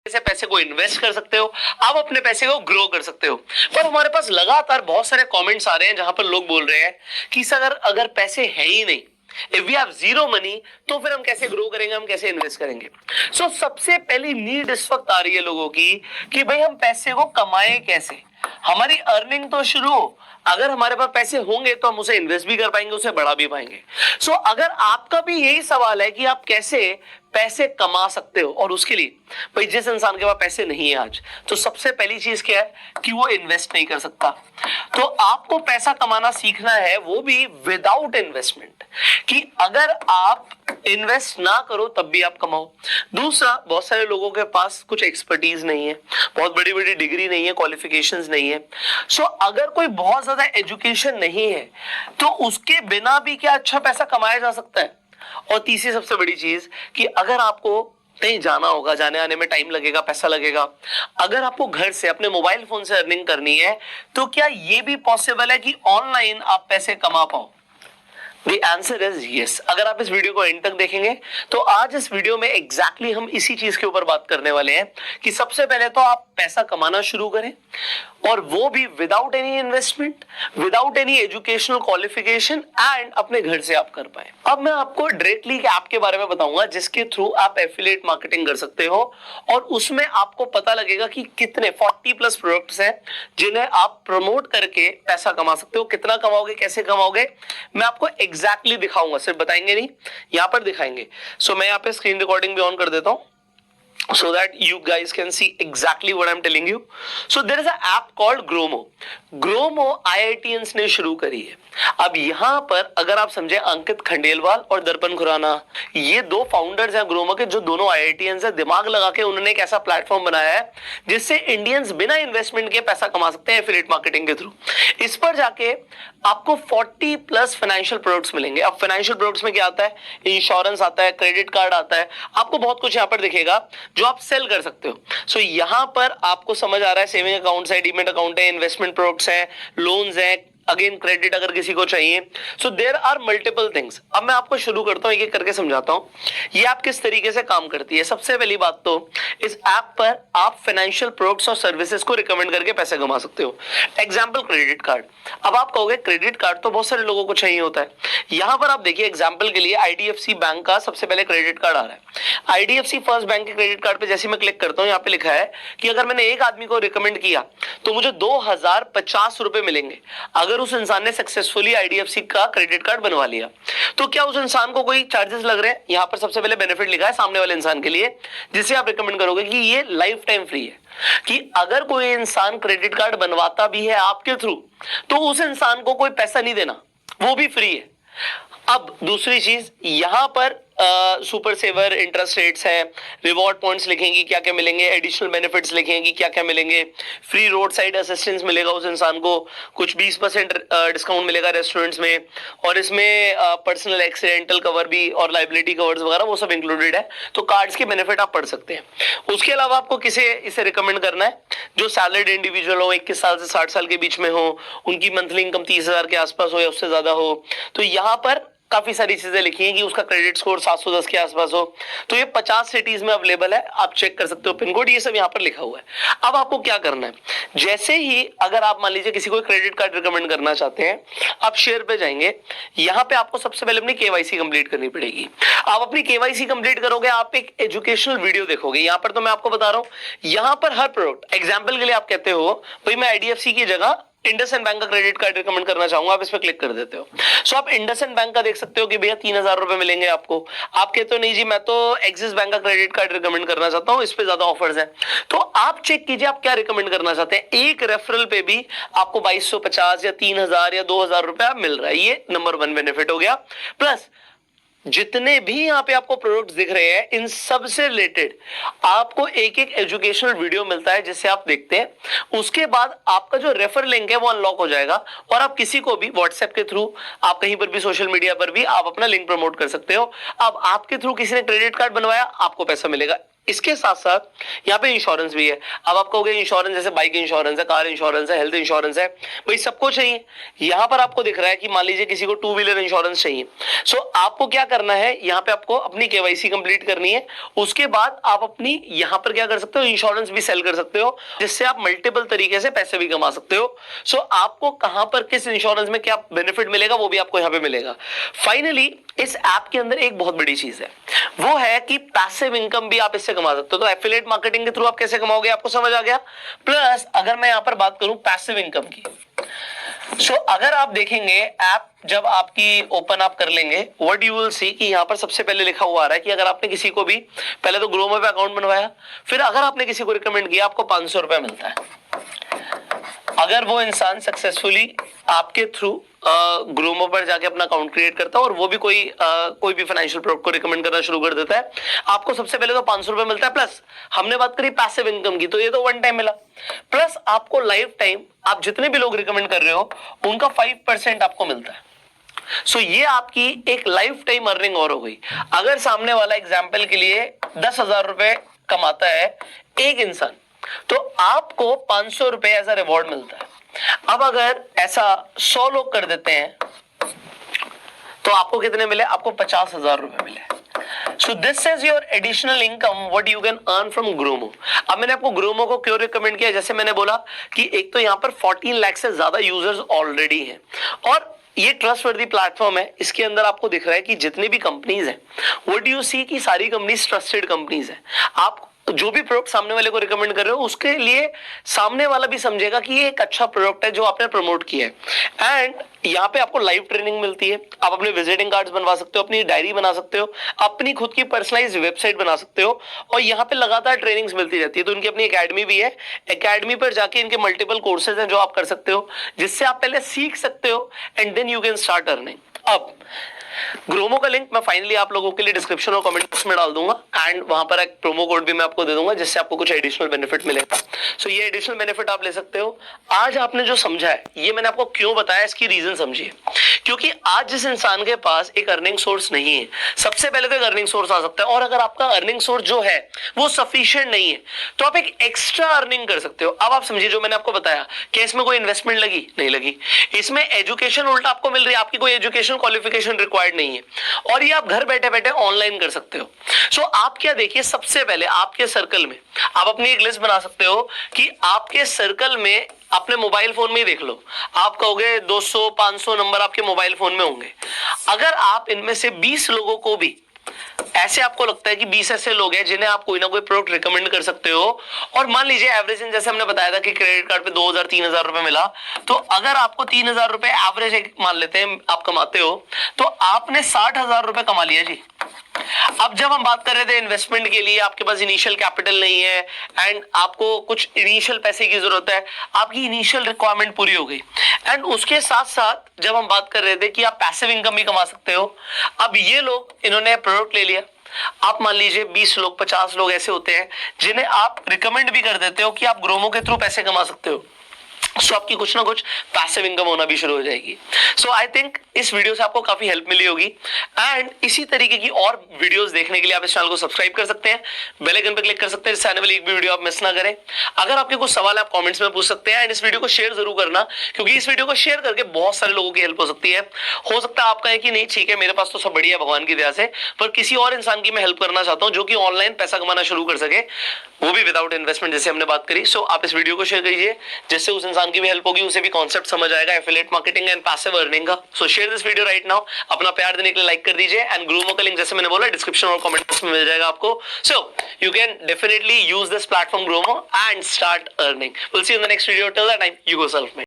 से पैसे को इन्वेस्ट कर सकते हो, आप अपने पैसे को ग्रो कर सकते हो। पर हमारे पास लगातार बहुत सारे कमेंट्स आ रहे हैं जहां पर लोग बोल रहे हैं कि सर अगर पैसे है ही नहीं, if we have zero money, तो फिर हम कैसे ग्रो करेंगे, हम कैसे इन्वेस्ट करेंगे। सो सबसे पहली नीड इस वक्त आ रही है लोगों की कि भाई हम पैसे को कमाए कैसे, हमारी अर्निंग तो शुरू हो, अगर हमारे पास पैसे होंगे तो हम उसे इन्वेस्ट भी कर पाएंगे, उसे बढ़ा भी पाएंगे। सो अगर आपका भी यही सवाल है कि आप कैसे पैसे कमा सकते हो, और उसके लिए भाई जिस इंसान के पास पैसे नहीं है आज, तो सबसे पहली चीज क्या है कि वो इन्वेस्ट नहीं कर सकता। तो आपको पैसा कमाना सीखना है, वो भी विदाउट इन्वेस्टमेंट, कि अगर आप इन्वेस्ट ना करो तब भी आप कमाओ। दूसरा, बहुत सारे लोगों के पास कुछ एक्सपर्टीज नहीं है, बहुत बड़ी बड़ी डिग्री नहीं है, क्वालिफिकेशंस नहीं है। सो अगर कोई बहुत ज्यादा एजुकेशन नहीं है तो उसके बिना भी क्या अच्छा पैसा कमाया जा सकता है। और तीसरी सबसे बड़ी चीज कि अगर आपको कहीं जाना होगा, जाने आने में टाइम लगेगा, पैसा लगेगा, अगर आपको घर से अपने मोबाइल फोन से अर्निंग करनी है, तो क्या यह भी पॉसिबल है कि ऑनलाइन आप पैसे कमा पाओ? The answer is yes। अगर आप इस वीडियो को एंड तक देखेंगे तो आज इस वीडियो में एग्जैक्टली हम इसी चीज के ऊपर बात करने वाले हैं कि सबसे पहले तो आप पैसा कमाना शुरू करें, और वो भी without any investment, without any educational qualification, and अपने घर से आप कर पाए। अब मैं आपको डायरेक्टली एक ऐप के बारे में बताऊंगा जिसके थ्रू आप एफिलिएट मार्केटिंग कर सकते हो, और उसमें आपको पता लगेगा कि कितने 40 प्लस प्रोडक्ट्स हैं जिन्हें आप प्रमोट करके पैसा कमा सकते हो। कितना कमाओगे, कैसे कमाओगे, मैं आपको एग्जैक्टली दिखाऊंगा, सिर्फ बताएंगे नहीं, यहां पर दिखाएंगे। सो मैं यहां पे स्क्रीन रिकॉर्डिंग भी ऑन कर देता हूं so that you guys can see exactly what I'm telling you। So there is an app called Gromo। Gromo IITians ने शुरू करी है। अब यहां पर अगर आप समझे, अंकित खंडेलवाल और दर्पण खुराना, ये दो फाउंडर्स हैं ग्रोमो के, जो दोनों IITians हैं। दिमाग लगा के उन्होंने एक ऐसा प्लेटफॉर्म बनाया है जिससे इंडियंस बिना इन्वेस्टमेंट के पैसा कमा सकते हैं एफिलिएट मार्केटिंग के थ्रू। इस पर जाके आपको 40 प्लस फाइनेंशियल प्रोडक्ट्स मिलेंगे। अब फाइनेंशियल प्रोडक्ट्स में क्या आता है, इंश्योरेंस आता है, क्रेडिट कार्ड आता है, आपको बहुत कुछ यहां पर दिखेगा जो आप सेल कर सकते हो। सो यहां पर आपको समझ आ रहा है, सेविंग अकाउंट्स है, डीमेट अकाउंट है, इन्वेस्टमेंट प्रोडक्ट्स है, लोन्स है, अगेन क्रेडिट अगर किसी को चाहिए। So there are multiple things. अब मैं आपको शुरू करता हूं, एक एक करके समझाता हूं ये ऐप किस तरीके से काम करती है। सबसे पहली बात तो, इस ऐप पर आप फाइनेंशियल प्रोडक्ट्स और सर्विसेज को रिकमेंड करके पैसे कमा सकते हो। Example, credit card. अब आप कहोगे क्रेडिट कार्ड तो बहुत सारे लोगों को चाहिए होता है। यहां पर आप देखिए, एग्जांपल के लिए IDFC बैंक का सबसे पहले क्रेडिट कार्ड आ रहा है। IDFC फर्स्ट बैंक के क्रेडिट कार्ड पे जैसे मैं क्लिक करता हूं, यहां पे लिखा है कि अगर मैंने एक आदमी को रिकमेंड किया तो मुझे 2050 रुपए मिलेंगे अगर उस इंसान ने सक्सेसफुली IDFC का क्रेडिट कार्ड बनवा लिया। तो क्या उस इंसान को कोई चार्जेस लग रहे हैं? यहां पर सबसे पहले बेनिफिट लिखा है सामने वाले इंसान के लिए, जिसे आप रिकमेंड करोगे कि ये लाइफ टाइम फ्री है, कि अगर कोई इंसान क्रेडिट कार्ड बनवाता भी है आपके थ्रू तो उस इंसान को कोई पैसा नहीं देना, वो भी फ्री है। अब दूसरी चीज, यहां पर सुपर सेवर इंटरेस्ट रेट्स हैं, रिवॉर्ड पॉइंट्स लिखेंगे क्या क्या मिलेंगे, एडिशनल बेनिफिट्स लिखेंगे क्या क्या मिलेंगे, फ्री रोड साइड असिस्टेंस मिलेगा उस इंसान को, कुछ 20% डिस्काउंट मिलेगा रेस्टोरेंट्स में, और इसमें पर्सनल एक्सीडेंटल कवर भी और लाइबिलिटी कवर्स वगैरह वो सब इंक्लूडेड है। तो कार्ड्स के बेनिफिट आप पढ़ सकते हैं। उसके अलावा आपको इसे रिकमेंड करना है जो सैलरीड इंडिविजुअल हो, 21 साल से 60 साल के बीच में हो, उनकी मंथली इनकम 30,000 के आसपास हो या उससे ज्यादा हो। तो यहां पर काफी सारी चीजें लिखी हैं कि उसका क्रेडिट स्कोर 710 के आसपास हो। तो ये 50 सिटीज में अवेलेबल है, आप चेक कर सकते हो, पिन कोड ये सब यहाँ पर लिखा हुआ है। अब आपको क्या करना है, जैसे ही अगर आप मान लीजिए किसी को क्रेडिट कार्ड रिकमेंड करना चाहते हैं, आप शेयर पे जाएंगे, यहाँ पे आपको सबसे पहले अपनी KYC कंप्लीट करनी पड़ेगी। आप अपनी KYC कंप्लीट करोगे, आप एक एजुकेशनल वीडियो देखोगे। यहाँ पर तो मैं आपको बता रहा हूँ, यहाँ पर हर प्रोडक्ट, एग्जाम्पल के लिए आप कहते हो भाई मैं IDFC की जगह इंडसइंड बैंक का क्रेडिट कार्ड रिकमेंड करना चाहूंगा, आप इस पर क्लिक कर देते हो। सो आप इंडसइंड बैंक का देख सकते हो कि भैया 3,000 रुपए मिलेंगे आपको। आप कहते हो नहीं जी मैं तो एक्सिस बैंक का क्रेडिट कार्ड रिकमेंड करना चाहता हूं, इस पे ज्यादा ऑफर्स हैं। तो आप चेक कीजिए आप क्या रिकमेंड करना चाहते हैं। एक रेफरल पे भी आपको 2250 या 3,000 या 2,000 रुपया मिल रहा है। ये नंबर 1 बेनिफिट हो गया। प्लस जितने भी यहाँ पे आपको प्रोडक्ट्स दिख रहे हैं, इन सब से रिलेटेड आपको एक एक एजुकेशनल वीडियो मिलता है जिससे आप देखते हैं। उसके बाद आपका जो रेफर लिंक है वो अनलॉक हो जाएगा, और आप किसी को भी व्हाट्सएप के थ्रू, आप कहीं पर भी सोशल मीडिया पर भी आप अपना लिंक प्रमोट कर सकते हो। अब आपके थ्रू किसी ने क्रेडिट कार्ड बनवाया, आपको पैसा मिलेगा। इसके साथ साथ यहाँ पे इंश्योरेंस भी है। अब आप कहोगे इंश्योरेंस जैसे बाइक इंश्योरेंस है, कार इंश्योरेंस है, हेल्थ इंश्योरेंस है, भाई सबको चाहिए। यहाँ पर आपको दिख रहा है कि मान लीजिए किसी को 2 व्हीलर इंश्योरेंस चाहिए। सो आपको क्या करना है, यहाँ पे आपको अपनी केवाईसी कंप्लीट करनी है। उसके बाद आप अपनी यहाँ पर क्या कर सकते हो, इंश्योरेंस भी सेल कर सकते हो, जिससे आप मल्टीपल तरीके से पैसे भी कमा सकते हो। सो आपको कहां पर किस इंश्योरेंस में क्या बेनिफिट मिलेगा वो भी आपको यहाँ पे मिलेगा। फाइनली इस ऐप के अंदर एक बहुत बड़ी चीज है, वो है कि पैसिव इनकम भी आप इससे कमा सकते हो। तो एफिलिएट मार्केटिंग के थ्रू आप कैसे कमाओगे, आपको समझ आ गया। प्लस अगर मैं यहां पर बात करूं पैसिव इनकम की, सो अगर आप देखेंगे ऐप जब आपकी ओपन आप कर लेंगे, व्हाट यू विल सी कि यहां पर सबसे पहले लिखा हुआ आ रहा है कि अगर आपने किसी को भी पहले तो ग्रोमो पे अकाउंट बनवाया, फिर अगर आपने किसी को रिकमेंड किया आपको 500 रुपए मिलता है। अगर वो इंसान सक्सेसफुली आपके थ्रू ग्रोमो पर जाके अपना अकाउंट क्रिएट करता है और वो भी कोई भी फाइनेंशियल प्रोडक्ट को रिकमेंड करना शुरू कर देता है, आपको सबसे पहले तो 500 रुपए मिलता है। प्लस हमने बात करी पैसिव इनकम की, तो ये तो वन टाइम मिला। प्लस आपको लाइफ टाइम आप जितने भी लोग रिकमेंड कर रहे हो उनका 5% आपको मिलता है। सो ये आपकी एक लाइफ टाइम अर्निंग और हो गई। अगर सामने वाला एग्जाम्पल के लिए 10,000 रुपए कमाता है एक इंसान, तो आपको 500 रुपए एज अ रिवॉर्ड मिलता है। अब अगर ऐसा 100 लोग कर देते हैं तो आपको कितने मिले, आपको 50,000 रुपए मिले। So this is your additional income what you can earn from Gromo। अब मैंने आपको Gromo को क्यों रिकमेंड किया, जैसे मैंने बोला कि एक तो यहाँ पर 14 लाख से ज्यादा यूजर्स ऑलरेडी हैं और ये ट्रस्टवर्दी प्लेटफॉर्म है। इसके अंदर आपको दिख रहा है कि जितनी भी कंपनीज हैं, व्हाट डू यू सी कि सारी कंपनीज ट्रस्टेड कंपनीज हैं। आप जो भी प्रोडक्ट सामने वाले को रिकमेंड कर रहे हो उसके लिए सामने वाला भी समझेगा कि ये एक अच्छा प्रोडक्ट है जो आपने प्रमोट किया है। एंड यहाँ पे आपको लाइव ट्रेनिंग मिलती है, आप अपने विजिटिंग कार्ड्स बनवा सकते हो, अपनी डायरी बना सकते हो, अपनी खुद की पर्सनलाइज्ड वेबसाइट बना सकते हो और यहाँ पे लगातार ट्रेनिंग्स मिलती रहती है। तो उनकी अपनी एकेडमी भी है, एकेडमी पर जाके इनके मल्टीपल कोर्सेज हैं जो आप कर सकते हो, जिससे आप पहले सीख सकते हो and then you can start earning. अब ग्रोमो का लिंक मैं फाइनली आप लोगों के लिए डिस्क्रिप्शन और कमेंट बॉक्स में डाल दूंगा एंड वहां पर एक प्रोमो कोड भी मैं आपको दे दूंगा जिससे आपको कुछ एडिशनल बेनिफिट मिलेगा। सो ये एडिशनल बेनिफिट आप ले सकते हो। आज आपने जो समझा है ये मैंने आपको क्यों बताया, इसकी रीजन समझिए। क्योंकि आज जिस इंसान के पास एक अर्निंग सोर्स नहीं है, सबसे पहले तो एक अर्निंग सोर्स आ सकता है, और अगर आपका अर्निंग सोर्स जो है वो सफिशिएंट नहीं है तो आप एक एक्स्ट्रा अर्निंग कर सकते हो। अब आप समझिए जो मैंने आपको बताया कि इसमें कोई इन्वेस्टमेंट लगी नहीं लगी, इसमें एजुकेशन उल्टा आपको मिल रही है, आपकी कोई एजुकेशन क्वालिफिकेशन रिक्वायर्ड नहीं है और ये आप घर बैठे बैठे ऑनलाइन कर सकते हो। सो आप क्या देखिए, सबसे पहले आपके सर्कल में आप अपनी एक लिस्ट बना सकते हो कि आपके सर्कल में अपने मोबाइल फोन में ही देख लो, आप कहोगे 200-500 नंबर आपके मोबाइल फोन में होंगे। अगर आप इनमें से 20 लोगों को भी ऐसे आपको लगता है कि 20 ऐसे लोग हैं जिन्हें आप कोई ना कोई प्रोडक्ट रिकमेंड कर सकते हो, और मान लीजिए एवरेज जैसे हमने बताया था कि क्रेडिट कार्ड पे 2,000-3,000 रुपए मिला, तो अगर आपको 3,000 रुपए एवरेज मान लेते हैं आप कमाते हो, तो आपने 60,000 रुपए कमा लिया जी। अब जब हम बात कर रहे थे इन्वेस्टमेंट के लिए, आपके पास इनिशियल कैपिटल नहीं है एंड आपको कुछ इनिशियल पैसे की जरूरत है, आपकी इनिशियल रिक्वायरमेंट पूरी हो गई एंड उसके साथ साथ जब हम बात कर रहे थे कि आप पैसिव इनकम भी कमा सकते हो। अब ये लोग इन्होंने प्रोडक्ट ले लिया, आप मान लीजिए 20 लोग 50 लोग ऐसे होते हैं जिन्हें आप रिकमेंड भी कर देते हो कि आप ग्रोमो के थ्रू पैसे कमा सकते हो। सो आपकी कुछ ना कुछ पैसिव इनकम होना भी शुरू हो जाएगी। सो आई थिंक इस वीडियो से आपको काफी हेल्प मिली होगी एंड इसी तरीके की और वीडियोस देखने के लिए आप इस चैनल को सब्सक्राइब कर सकते हैं, बेल आइकन पर क्लिक कर सकते हैं जिससे आने वाली एक भी वीडियो आप मिस ना करें। अगर आपके कुछ सवाल आप कमेंट्स में पूछ सकते हैं एंड इस वीडियो को शेयर जरूर करना, क्योंकि इस वीडियो को शेयर करके बहुत सारे लोगों की हेल्प हो सकती है। हो सकता है आपका है कि नहीं ठीक है मेरे पास तो सब बढ़िया भगवान की दया से, पर किसी और इंसान की मैं हेल्प करना चाहता हूं जो कि ऑनलाइन पैसा कमाना शुरू कर सके, वो भी विदाउट इन्वेस्टमेंट जैसे हमने बात करी। सो आप इस वीडियो को शेयर कीजिए जिससे उस इंसान की भी हेल्प होगी, उसे भी कॉन्सेप्ट समझ आएगा affiliate marketing and passive earning का। So share this video right now. अपना प्यार देने के लिए लाइक कर दीजिए एंड ग्रोमो का लिंक जैसे मैंने बोला डिस्क्रिप्शन और कमेंट बॉक्स में मिल जाएगा आपको। So you can definitely use this platform Gromo and start earning. Will see you in the next video. Till that time you go self made.